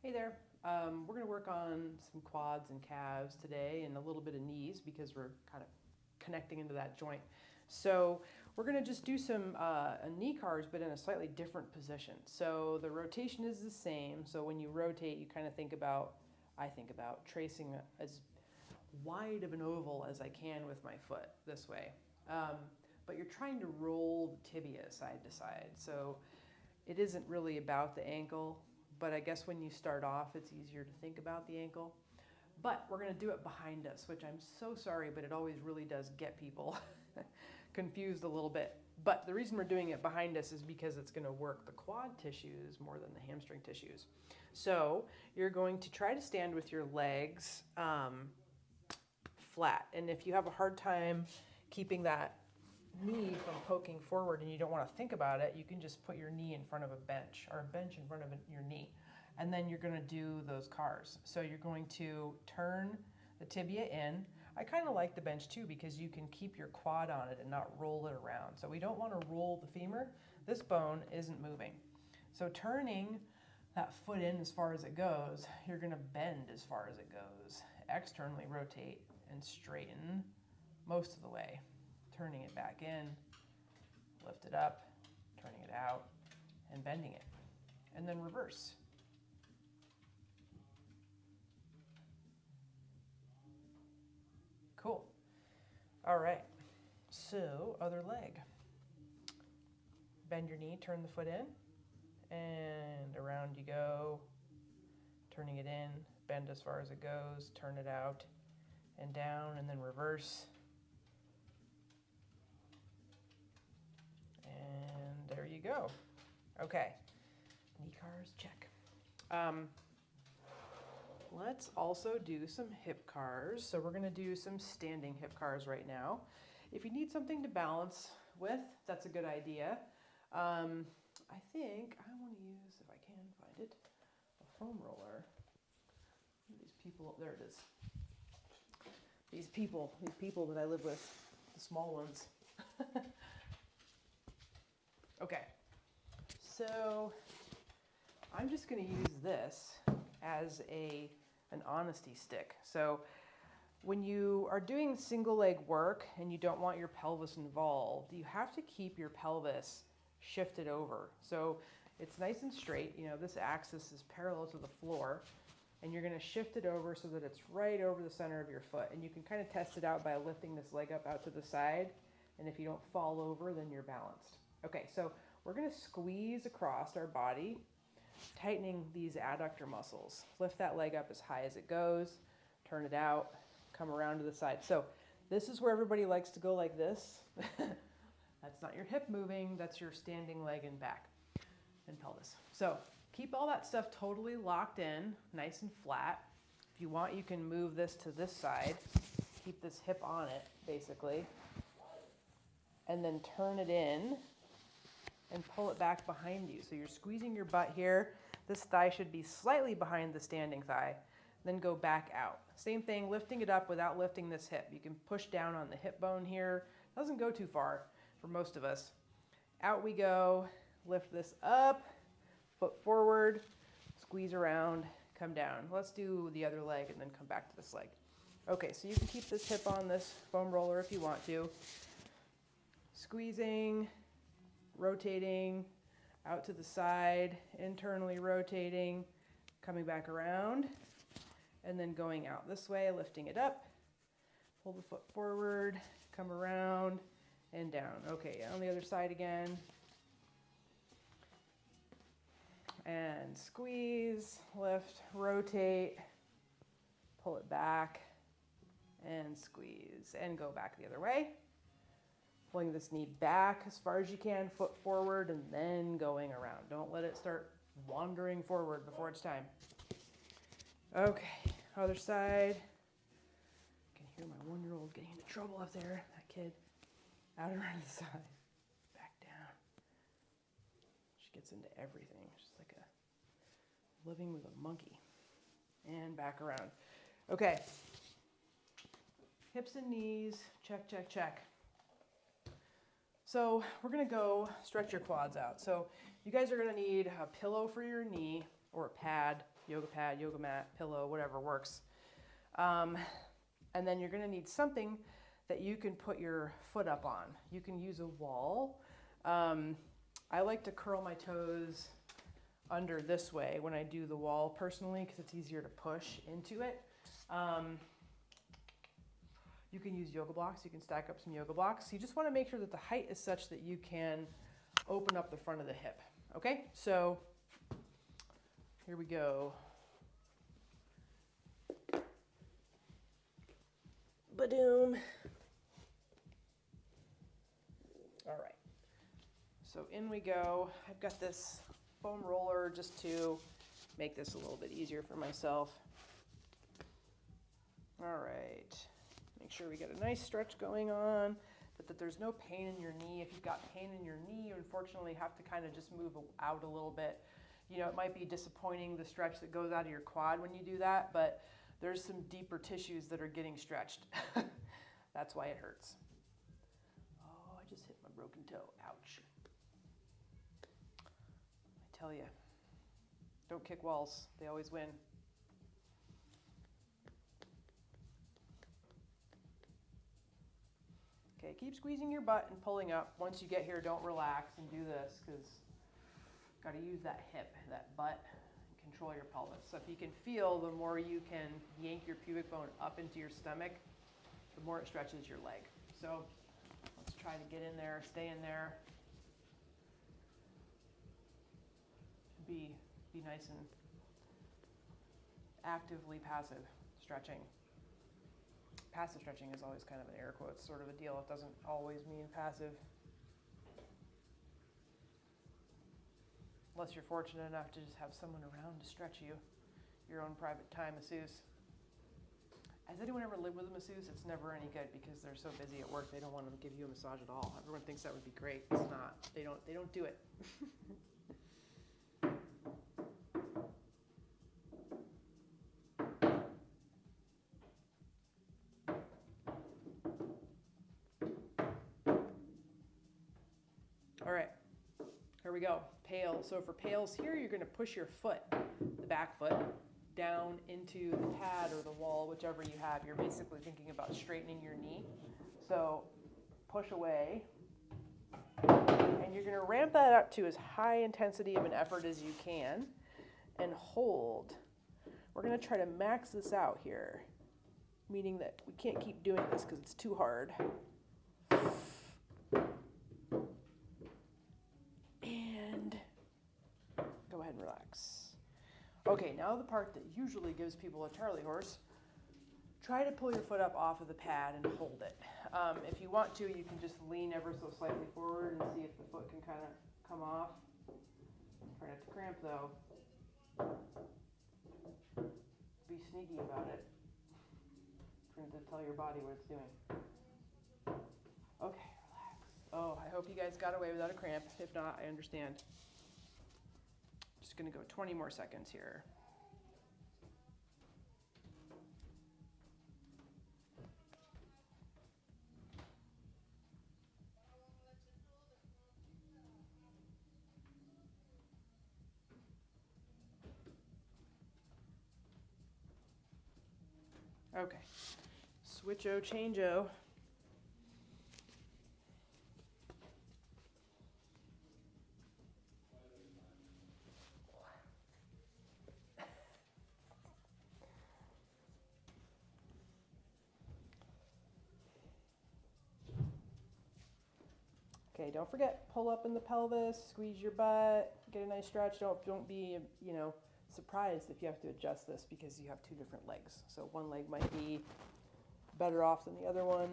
Hey there. We're going to work on some quads and calves today and a little bit of knees because we're kind of connecting into that joint. So we're going to just do some knee cars but in a slightly different position. So the rotation is the same. So when you rotate, you kind of I think about tracing as wide of an oval as I can with my foot this way. But you're trying to roll the tibia side to side. So it isn't really about the ankle, but I guess when you start off, it's easier to think about the ankle. But we're going to do it behind us, which I'm so sorry, but it always really does get people confused a little bit. But the reason we're doing it behind us is because it's going to work the quad tissues more than the hamstring tissues. So you're going to try to stand with your legs flat. And if you have a hard time keeping that knee from poking forward and you don't want to think about it, you can just put your knee in front of a bench or a bench in front of your knee. And then you're going to do those cars. So you're going to turn the tibia in. I kind of like the bench too because you can keep your quad on it and not roll it around. So we don't want to roll the femur. This bone isn't moving. So turning that foot in as far as it goes, you're going to bend as far as it goes. Externally rotate and straighten most of the way. Turning it back in, lift it up, turning it out, and bending it. And then reverse. Cool. All right, so other leg. Bend your knee, turn the foot in, and around you go. Turning it in, bend as far as it goes, turn it out, and down, and then reverse. And there you go. Okay, knee cars, check. Let's also do some hip cars. So we're gonna do some standing hip cars right now. If you need something to balance with, that's a good idea. I think I wanna use, if I can find it, a foam roller. These people, there it is. These people that I live with, the small ones. Okay, so I'm just going to use this as an honesty stick. So when you are doing single leg work and you don't want your pelvis involved, you have to keep your pelvis shifted over. So it's nice and straight. You know, this axis is parallel to the floor, and you're going to shift it over so that it's right over the center of your foot. And you can kind of test it out by lifting this leg up out to the side. And if you don't fall over, then you're balanced. Okay, so we're going to squeeze across our body, tightening these adductor muscles. Lift that leg up as high as it goes, turn it out, come around to the side. So this is where everybody likes to go like this. That's not your hip moving, that's your standing leg and back and pelvis. So keep all that stuff totally locked in, nice and flat. If you want, you can move this to this side, keep this hip on it, basically, and then turn it in and pull it back behind you. So you're squeezing your butt here. This thigh should be slightly behind the standing thigh. Then go back out. Same thing, lifting it up without lifting this hip. You can push down on the hip bone here. Doesn't go too far for most of us. Out we go. Lift this up, foot forward, squeeze around, come down. Let's do the other leg and then come back to this leg. Okay, so you can keep this hip on this foam roller if you want to. Squeezing, rotating, out to the side, internally rotating, coming back around, and then going out this way, lifting it up, pull the foot forward, come around, and down. Okay, on the other side again. And squeeze, lift, rotate, pull it back, and squeeze, and go back the other way. Pulling this knee back as far as you can, foot forward, and then going around. Don't let it start wandering forward before it's time. Okay, other side. I can hear my 1-year-old getting into trouble up there. That kid. Out and around the side. Back down. She gets into everything. She's like living with a monkey. And back around. Okay. Hips and knees. Check, check, check. So we're gonna go stretch your quads out. So you guys are gonna need a pillow for your knee or a pad. yoga pad, yoga mat, pillow, whatever works. And then you're going to need something that you can put your foot up on. You can use a wall. I like to curl my toes under this way when I do the wall personally because it's easier to push into it. You can use yoga blocks. You can stack up some yoga blocks. You just want to make sure that the height is such that you can open up the front of the hip. Okay, so here we go. Ba-doom. All right, so in we go. I've got this foam roller just to make this a little bit easier for myself. All right, make sure we get a nice stretch going on, but that there's no pain in your knee. If you've got pain in your knee, you unfortunately have to kind of just move out a little bit. You know, it might be disappointing, the stretch that goes out of your quad when you do that, but there's some deeper tissues that are getting stretched. That's why it hurts. Oh, I just hit my broken toe. Ouch. I tell you, don't kick walls. They always win. Okay, keep squeezing your butt and pulling up. Once you get here, don't relax and do this because you've got to use that hip, that butt, and control your pelvis. So if you can feel, the more you can yank your pubic bone up into your stomach, the more it stretches your leg. So let's try to get in there, stay in there. Be nice and actively passive stretching. Passive stretching is always kind of an air quotes sort of a deal. It doesn't always mean passive. Unless you're fortunate enough to just have someone around to stretch you, your own private Thai masseuse. Has anyone ever lived with a masseuse? It's never any good because they're so busy at work they don't want to give you a massage at all. Everyone thinks that would be great. It's not. They don't do it. All right, here we go. Pail. So for pails here, you're going to push your foot, the back foot, down into the pad or the wall, whichever you have. You're basically thinking about straightening your knee. So push away. And you're going to ramp that up to as high intensity of an effort as you can and hold. We're going to try to max this out here, meaning that we can't keep doing this because it's too hard. And go ahead and relax. Okay, now the part that usually gives people a Charlie horse. Try to pull your foot up off of the pad and hold it. If you want to, you can just lean ever so slightly forward and see if the foot can kind of come off. Try not to cramp though. Be sneaky about it. Trying to tell your body what it's doing. Okay, relax. Oh, I hope you guys got away without a cramp. If not, I understand. Just going to go 20 more seconds here. Okay, switch-o, change-o. Okay, don't forget, pull up in the pelvis, squeeze your butt, get a nice stretch. Don't be, surprised if you have to adjust this because you have two different legs. So one leg might be better off than the other one.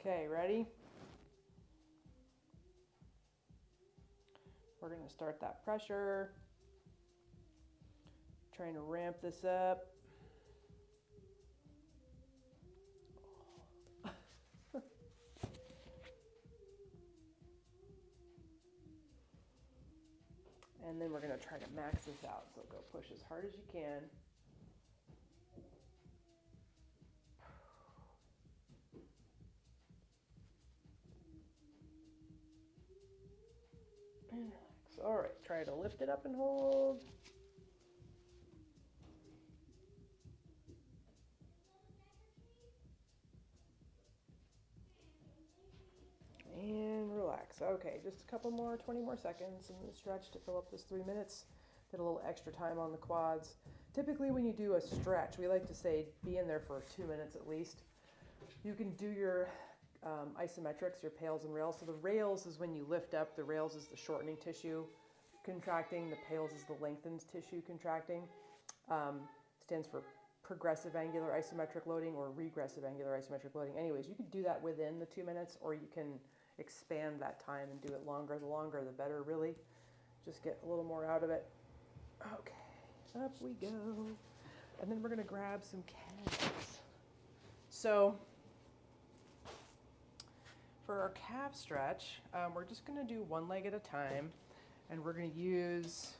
Okay, ready? We're going to start that pressure. Trying to ramp this up. And then we're going to try to max this out. So go push as hard as you can. And relax. All right, try to lift it up and hold. And relax. Okay, just a couple more, 20 more seconds in the stretch to fill up this 3 minutes. Get a little extra time on the quads. Typically when you do a stretch, we like to say be in there for 2 minutes at least. You can do your isometrics, your pales and rails. So the rails is when you lift up. The rails is the shortening tissue contracting. The pales is the lengthened tissue contracting. Stands for progressive angular isometric loading or regressive angular isometric loading. Anyways, you can do that within the 2 minutes, or you can expand that time and do it longer. The longer, the better, really. Just get a little more out of it. Okay, up we go. And then we're going to grab some calves. So for our calf stretch, we're just going to do one leg at a time, and we're going to use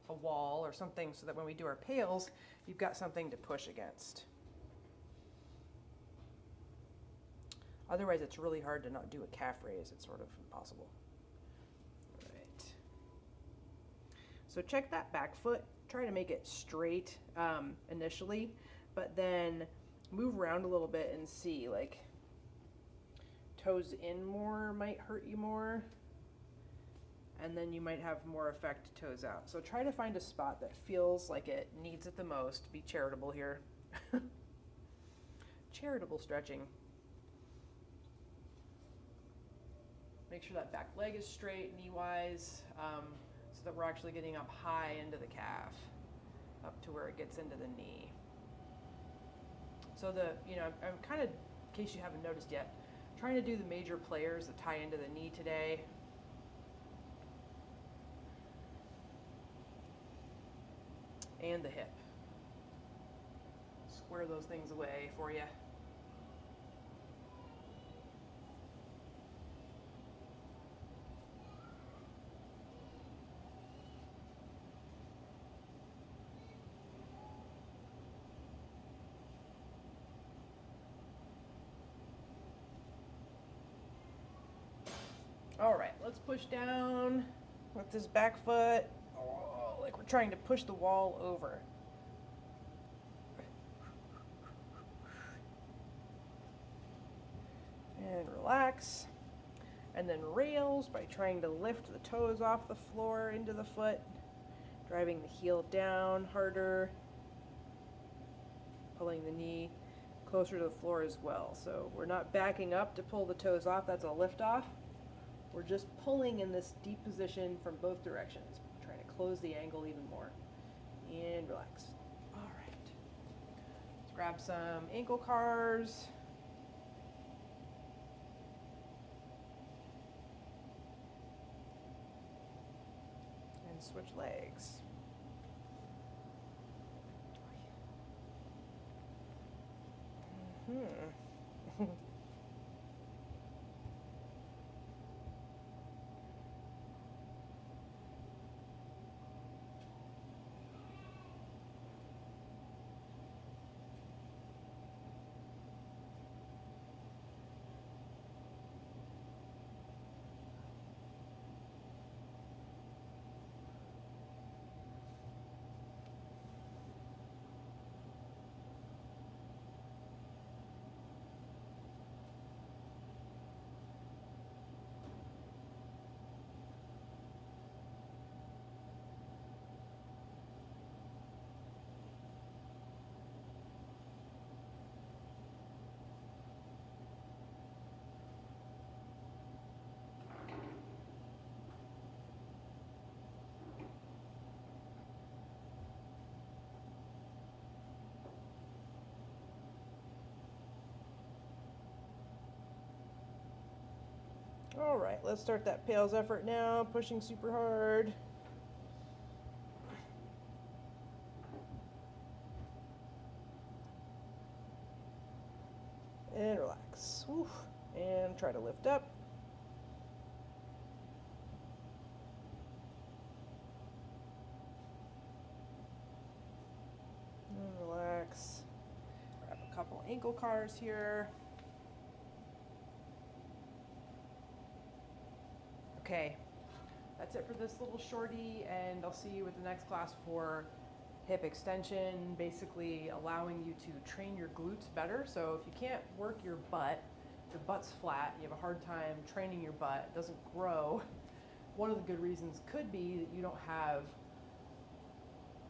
a wall or something so that when we do our pales, you've got something to push against. Otherwise, it's really hard to not do a calf raise. It's sort of impossible. All right. So check that back foot. Try to make it straight initially, but then move around a little bit and see, like, toes in more might hurt you more, and then you might have more effect toes out. So try to find a spot that feels like it needs it the most. Be charitable here. Charitable stretching. Make sure that back leg is straight, knee-wise, so that we're actually getting up high into the calf, up to where it gets into the knee. So I'm kind of, in case you haven't noticed yet, trying to do the major players that tie into the knee today. And the hip. Square those things away for you. All right, let's push down with this back foot. Oh, like we're trying to push the wall over. And relax. And then rails by trying to lift the toes off the floor into the foot, driving the heel down harder, pulling the knee closer to the floor as well. So we're not backing up to pull the toes off. That's a lift off. We're just pulling in this deep position from both directions, trying to close the angle even more. And relax. All right. Let's grab some ankle cars. And switch legs. Mm-hmm. All right, let's start that Pales effort now, pushing super hard. And relax. Oof. And try to lift up. And relax. Grab a couple ankle cars here. Okay, that's it for this little shorty, and I'll see you with the next class for hip extension, basically allowing you to train your glutes better. So if you can't work your butt, your butt's flat, you have a hard time training your butt, it doesn't grow, one of the good reasons could be that you don't have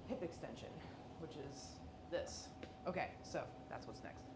hip extension, which is this. Okay, so that's what's next.